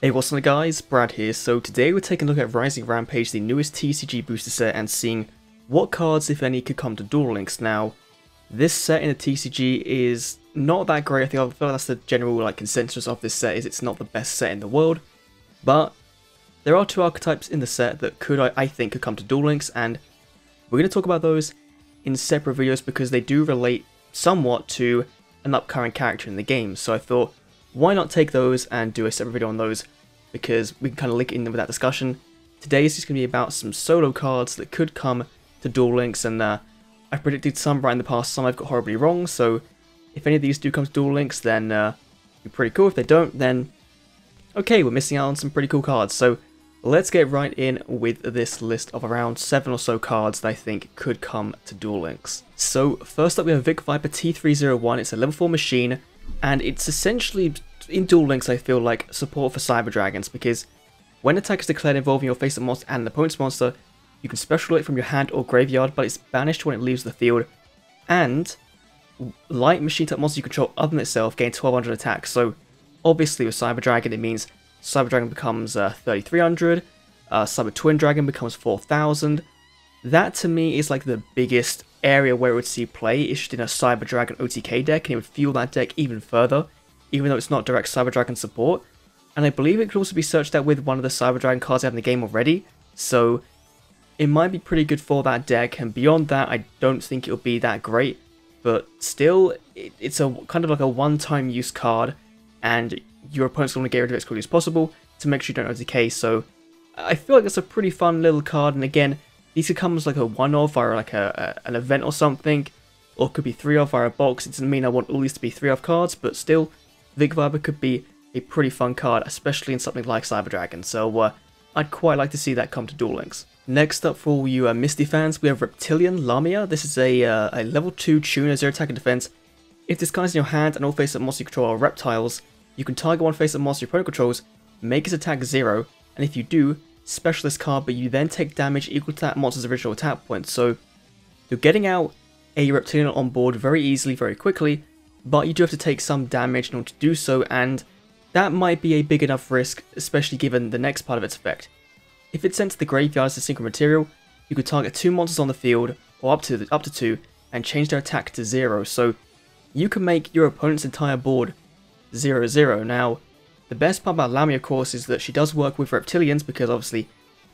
Hey, what's up guys, Brad here. So today we're taking a look at Rising Rampage, the newest TCG booster set, and seeing what cards, if any, could come to Duel Links. Now, this set in the TCG is not that great. I feel like that's the general consensus of this set, is it's not the best set in the world. But there are two archetypes in the set that I think could come to Duel Links, and we're going to talk about those in separate videos because they do relate somewhat to an upcoming character in the game. So I thought, why not take those and do a separate video on those, because we can kind of link in with that discussion. Today is just going to be about some solo cards that could come to Duel Links, and I've predicted some right in the past, some I've got horribly wrong, so if any of these do come to Duel Links, then be pretty cool. If they don't, then okay, we're missing out on some pretty cool cards. So let's get right in with this list of around 7 or so cards that I think could come to Duel Links. So first up we have Vic Viper T301, it's a level 4 machine, and it's essentially, in Duel Links I feel like, support for Cyber Dragons, because when attack is declared involving your face-up monster and an opponent's monster, you can special it from your hand or graveyard, but it's banished when it leaves the field, and light machine type monster you control other than itself gain 1200 attack. So obviously with Cyber Dragon it means Cyber Dragon becomes 3300, Cyber Twin Dragon becomes 4000. That to me is like the biggest area where it would see play, is just in a Cyber Dragon OTK deck, and it would fuel that deck even further, even though it's not direct Cyber Dragon support. And I believe it could also be searched out with one of the Cyber Dragon cards I have in the game already, so it might be pretty good for that deck. And beyond that, I don't think it'll be that great, but still, it's a kind of like a one-time use card, and your opponent's going to get rid of it as quickly as possible to make sure you don't OTK, so I feel like that's a pretty fun little card. And again, these could come as like a one-off via like an event or something, or it could be 3-off via a box. It doesn't mean I want all these to be 3-off cards, but still, Vic Viper could be a pretty fun card, especially in something like Cyber Dragon, so I'd quite like to see that come to Duel Links. Next up for all you Misty fans, we have Reptilian Lamia. This is a level 2 tuner, 0 attack and defense. If this card is in your hand and all face-up monsters you control are reptiles, you can target one face-up monster your opponent controls, make its attack 0, and if you do, special this card, but you then take damage equal to that monster's original attack point. So you're getting out a Reptilian on board very easily, very quickly, but you do have to take some damage in order to do so, and that might be a big enough risk, especially given the next part of its effect. If it's sent to the graveyard as a single material, you could target 2 monsters on the field, or up to 2, and change their attack to 0, so you can make your opponent's entire board 0-0. Now, the best part about Lamia, of course, is that she does work with Reptilians, because obviously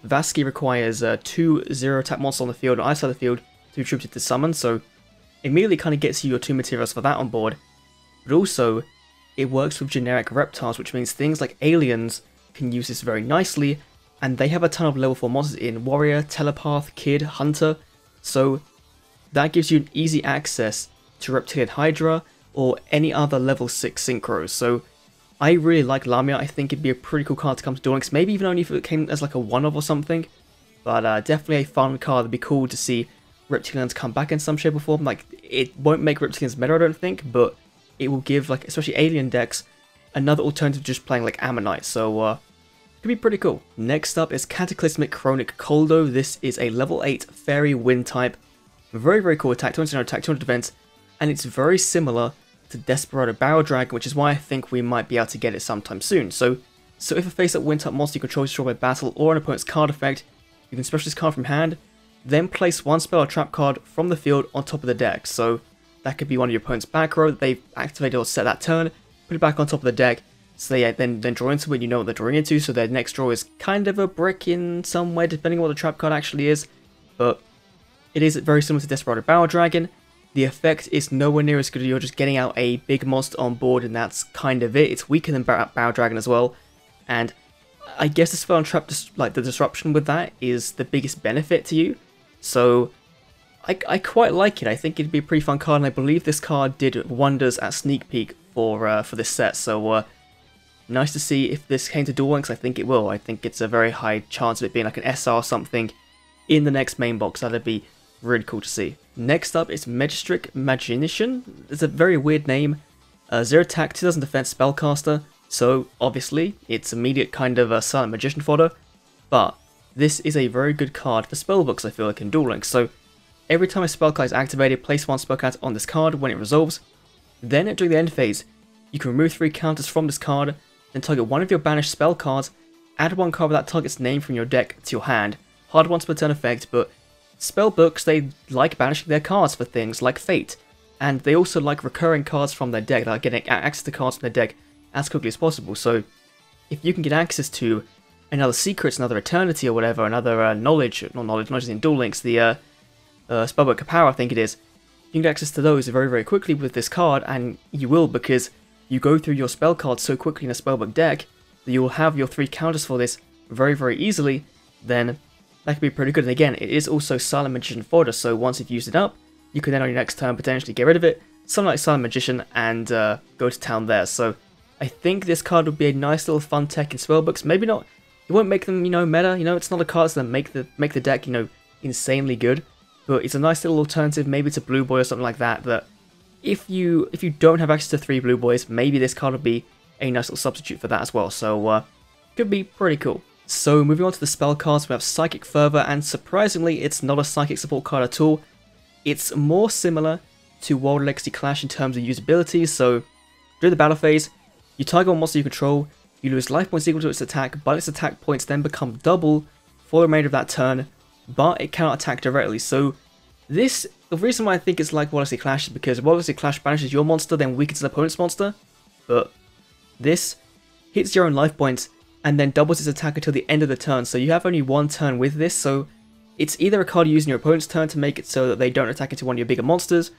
Vasky requires 2 0 attack monsters on the field or outside the field to be attributed to summon, so immediately kind of gets you your 2 materials for that on board. But also, it works with generic reptiles, which means things like aliens can use this very nicely, and they have a ton of level 4 monsters in Warrior, Telepath, Kid, Hunter, so that gives you an easy access to Reptilian Hydra or any other level 6 synchros. So I really like Lamia. I think it'd be a pretty cool card to come to Duel Links, maybe even only if it came as like a one-off or something, but definitely a fun card. It'd be cool to see Reptilians come back in some shape or form. Like, it won't make Reptilians meta, I don't think, but it will give, like, especially alien decks, another alternative to just playing like Ammonite, so could be pretty cool. Next up is Cataclysmic Chronic Koldo. This is a level 8 fairy wind type, very, very cool attack, 200 attack, 200 defense, and it's very similar to Desperado Barrel Dragon, which is why I think we might be able to get it sometime soon. So if a face-up wind type monster you control is destroyed by battle or an opponent's card effect, you can special this card from hand, then place one spell or trap card from the field on top of the deck. So that could be one of your opponent's back row that they've activated or set that turn, put it back on top of the deck, so they then draw into it, you know what they're drawing into, so their next draw is kind of a brick in some way, depending on what the trap card actually is, but it is very similar to Desperado Barrel Dragon. The effect is nowhere near as good. You're just getting out a big monster on board, and that's kind of it. It's weaker than Barrel Dragon as well, and I guess the spell and trap, like the disruption with that, is the biggest benefit to you. So I quite like it. I think it'd be a pretty fun card, and I believe this card did wonders at Sneak Peek for this set. So nice to see if this came to Duel Links. I think it will. I think it's a very high chance of it being like an SR or something in the next main box. That'd be really cool to see. Next up is Magistric Magician. It's a very weird name. 0 attack, 2000 defense spellcaster. So obviously it's immediate kind of a silent magician fodder. But this is a very good card for spellbooks, I feel like, in Duel Links. So every time a spell card is activated, place 1 spell card on this card when it resolves. Then during the end phase, you can remove 3 counters from this card, then target one of your banished spell cards, add one card with that target's name from your deck to your hand. Hard once per turn effect, but spellbooks, they like banishing their cards for things like Fate, and they also like recurring cards from their deck, that are getting access to cards from their deck as quickly as possible. So if you can get access to another Secrets, another Eternity or whatever, another Knowledge is in Duel Links, the Spellbook Power I think it is, you can get access to those very, very quickly with this card, and you will, because you go through your spell cards so quickly in a Spellbook deck that you will have your 3 counters for this very, very easily. Then that could be pretty good. And again, it is also Silent Magician fodder, so once you've used it up, you can then on your next turn potentially get rid of it, something like Silent Magician, and go to town there. So I think this card would be a nice little fun tech in spellbooks. Maybe not, it won't make them, meta, it's not a card that make the deck, insanely good, but it's a nice little alternative, maybe to Blue Boy or something like that, that if you don't have access to 3 Blue Boys, maybe this card would be a nice little substitute for that as well. So could be pretty cool. So moving on to the spell cards, we have Psychic Fervor, and surprisingly it's not a Psychic support card at all. It's more similar to World Legacy Clash in terms of usability. So during the battle phase, you target one monster you control, you lose life points equal to its attack, but its attack points then become double for the remainder of that turn, but it cannot attack directly. So the reason why I think it's like World Legacy Clash is because World Legacy Clash banishes your monster, then weakens an opponent's monster, but this hits your own life points and then doubles its attack until the end of the turn, so you have only one turn with this, so it's either a card you use in your opponent's turn to make it so that they don't attack into one of your bigger monsters,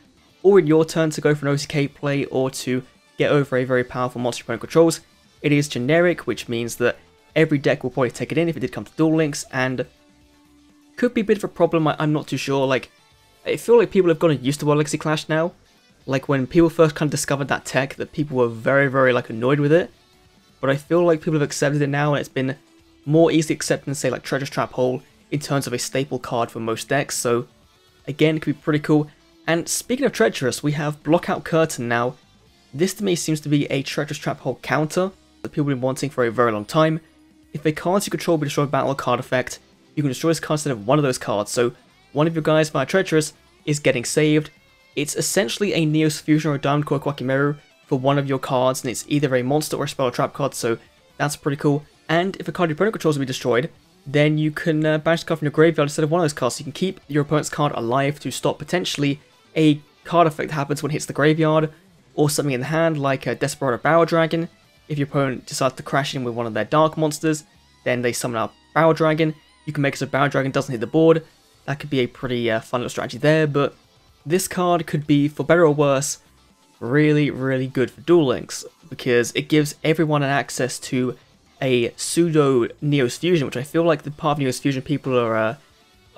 or in your turn to go for an OTK play or to get over a very powerful monster your opponent controls. It is generic, which means that every deck will probably take it in if it did come to Duel Links, and could be a bit of a problem, I'm not too sure. Like, I feel like people have gotten used to World Legacy Clash now. Like, when people first kind of discovered that tech, that people were very, very, annoyed with it. But I feel like people have accepted it now, and it's been more easily accepted than, say, like Treasure Trap Hole in terms of a staple card for most decks. So, again, it could be pretty cool. And speaking of Treacherous, we have Blockout Curtain now. This, to me, seems to be a Treacherous Trap Hole counter that people have been wanting for a very long time. If a card you control be destroyed by battle or card effect, you can destroy this card instead of one of those cards. So, one of your guys via Treacherous is getting saved. It's essentially a Neos Fusion or a Diamond Core Kwakimeru for one of your cards, and it's either a monster or a spell or trap card, so that's pretty cool. And if a card your opponent controls will be destroyed, then you can banish the card from your graveyard instead of one of those cards, so you can keep your opponent's card alive to stop potentially a card effect that happens when it hits the graveyard, or something in the hand like a Desperado Barrel Dragon. If your opponent decides to crash in with one of their dark monsters, then they summon out Barrel Dragon. You can make it so Barrel Dragon doesn't hit the board. That could be a pretty fun little strategy there, but this card could be, for better or worse, really, really good for Duel Links, because it gives everyone an access to a pseudo Neos Fusion, which I feel like the part of Neos Fusion people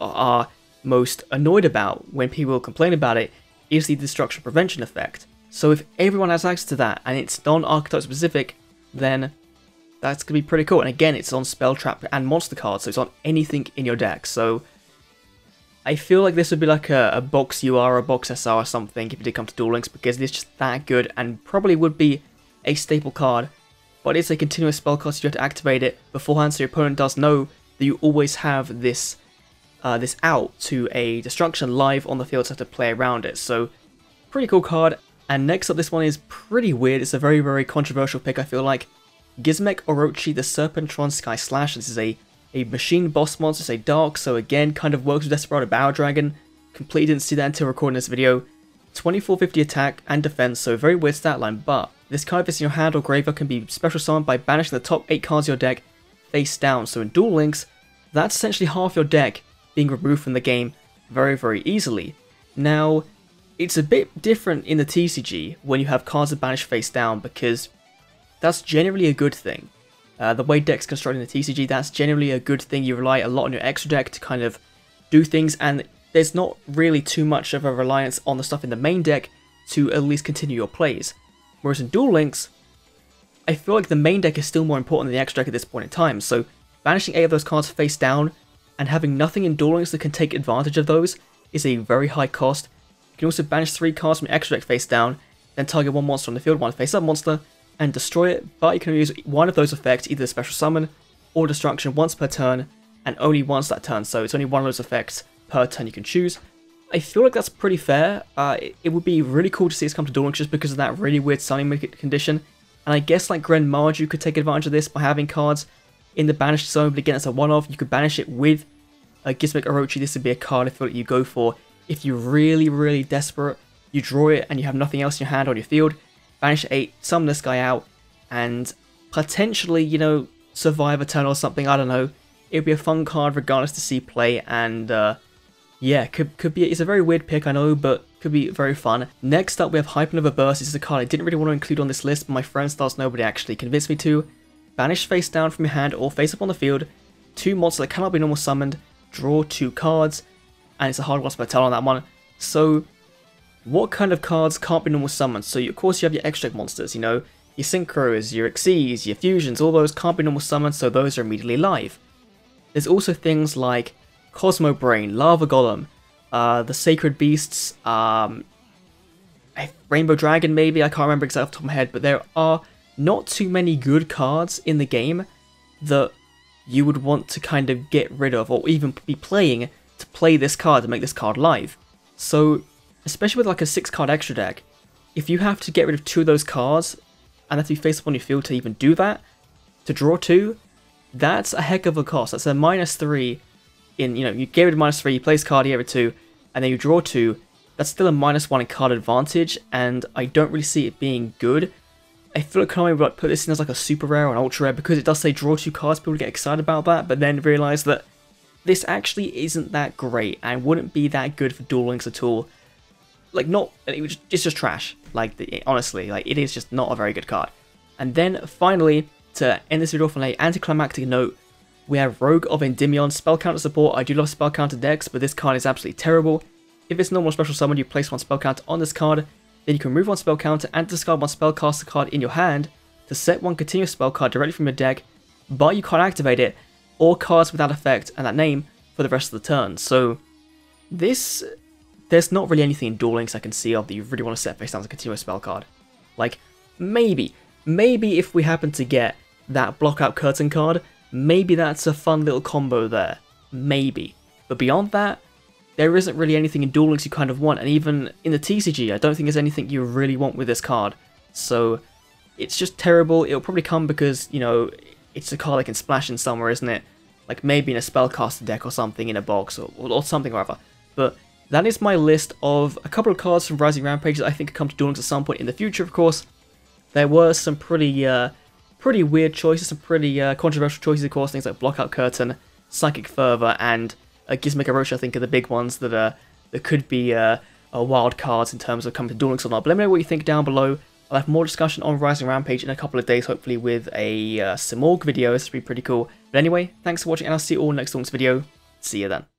are most annoyed about when people complain about it, is the destruction prevention effect. So if everyone has access to that, and it's non-archetype specific, then that's going to be pretty cool. And again, it's on Spell Trap and Monster cards, so it's on anything in your deck. So I feel like this would be like a box UR or a box SR or something if it did come to Duel Links, because it's just that good and probably would be a staple card. But it's a continuous spell card, so you have to activate it beforehand, so your opponent does know that you always have this this out to a destruction live on the field, so you have to play around it. So pretty cool card. And next up, this one is pretty weird. It's a very, very controversial pick, I feel like. Gizmek Orochi The Serpent Sky Slash. This is a machine boss monster, it's a dark, so again, kind of works with Desperado Barrel Dragon. Completely didn't see that until recording this video. 2450 attack and defense, so very weird stat line, but this card, if it's in your hand or graveyard, can be special summoned by banishing the top 8 cards of your deck face down. So in Duel Links, that's essentially half your deck being removed from the game very, very easily. Now, it's a bit different in the TCG when you have cards that banish face down, because that's generally a good thing. The way decks constructed in the TCG, that's generally a good thing. You rely a lot on your extra deck to kind of do things, and there's not really too much of a reliance on the stuff in the main deck to at least continue your plays. Whereas in Duel Links, I feel like the main deck is still more important than the extra deck at this point in time, so banishing 8 of those cards face down and having nothing in Duel Links that can take advantage of those is a very high cost. You can also banish 3 cards from your extra deck face down, then target one monster on the field, one face-up monster, and destroy it, but you can use one of those effects, either special summon or destruction, once per turn, and only once that turn, so it's only one of those effects per turn you can choose. I feel like that's pretty fair. It would be really cool to see this come to Duel Links just because of that really weird summoning condition. And I guess like Gren Marju could take advantage of this by having cards in the banished zone, but again, it's a one-off. You could banish it with a Gizmek Orochi. This would be a card I feel like you go for if you're really, really desperate. You draw it and you have nothing else in your hand on your field, banish 8, summon this guy out, and potentially, you know, survive a turn or something, I don't know. It would be a fun card regardless to see play, and yeah, could be, it's a very weird pick, I know, but could be very fun. Next up, we have Hypernova Burst. This is a card I didn't really want to include on this list, but my friend Stars Nobody actually convinced me to. Banish face down from your hand or face up on the field, 2 monsters that cannot be normal summoned, draw 2 cards, and it's a hard one to tell on that one. So, what kind of cards can't be normal summoned? So, of course, you have your extract monsters, you know, your Synchros, your Xyz, your Fusions, all those can't be normal summoned, so those are immediately live. There's also things like Cosmo Brain, Lava Golem, the Sacred Beasts, Rainbow Dragon maybe, I can't remember exactly off the top of my head, but there are not too many good cards in the game that you would want to kind of get rid of, or even be playing to play this card to make this card live. So, especially with like a 6-card extra deck, if you have to get rid of 2 of those cards, and have to be face up on your field to even do that, to draw 2, that's a heck of a cost. That's a -3 in, you know, you get rid of -3, you play this card, you get rid of 2, and then you draw 2, that's still a -1 in card advantage, and I don't really see it being good. I feel like Konami would like put this in as like a super rare or an ultra rare, because it does say draw 2 cards, people get excited about that, but then realise that this actually isn't that great, and wouldn't be that good for Duel Links at all. Like, it's just trash. Like, honestly, like, it is just not a very good card. And then, finally, to end this video off on an anticlimactic note, we have Rogue of Endymion, spell counter support. I do love spell counter decks, but this card is absolutely terrible. If it's normal special summon, you place 1 spell counter on this card, then you can remove 1 spell counter and discard 1 spellcaster card in your hand to set 1 continuous spell card directly from your deck, but you can't activate it, or cards with that effect and that name for the rest of the turn. So, there's not really anything in Duel Links I can see of that you really want to set face down as a continuous spell card. Like, maybe if we happen to get that Blockout Curtain card, maybe that's a fun little combo there. Maybe. But beyond that, there isn't really anything in Duel Links you kind of want, and even in the TCG, I don't think there's anything you really want with this card. So, it's just terrible. It'll probably come because, you know, it's a card that can splash in somewhere, isn't it? Like maybe in a Spellcaster deck or something in a box, or something or other. But that is my list of a couple of cards from Rising Rampage that I think could come to Duel Links at some point in the future, of course. There were some pretty weird choices, some pretty controversial choices, of course, things like Blockout Curtain, Psychic Fervor, and Gizmek Orochi, I think, are the big ones that could be wild cards in terms of coming to Duel Links or not. But let me know what you think down below. I'll have more discussion on Rising Rampage in a couple of days, hopefully with a Simorg video. This would be pretty cool. But anyway, thanks for watching, and I'll see you all next Duel Links video. See you then.